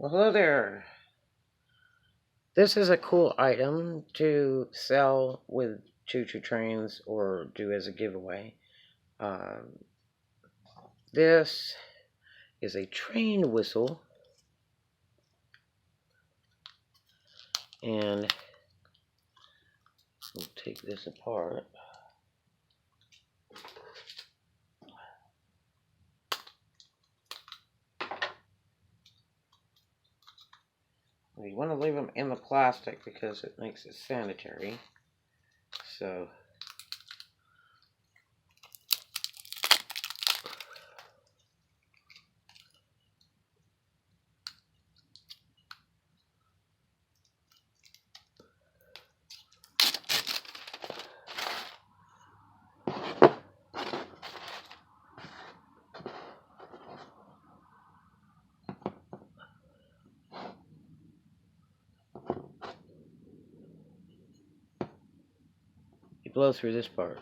Well, hello there. This is a cool item to sell with choo-choo trains or do as a giveaway. This is a train whistle, and we'll take this apart. You want to leave them in the plastic because it makes it sanitary. So you blow through this part.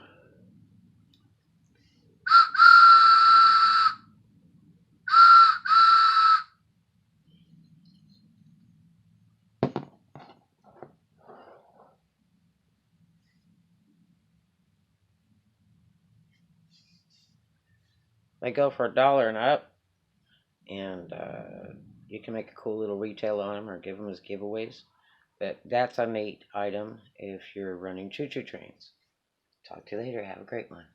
They go for $1 and up, and you can make a cool little retail on them or give them as giveaways. But that's a neat item if you're running choo-choo trains. Talk to you later. Have a great one.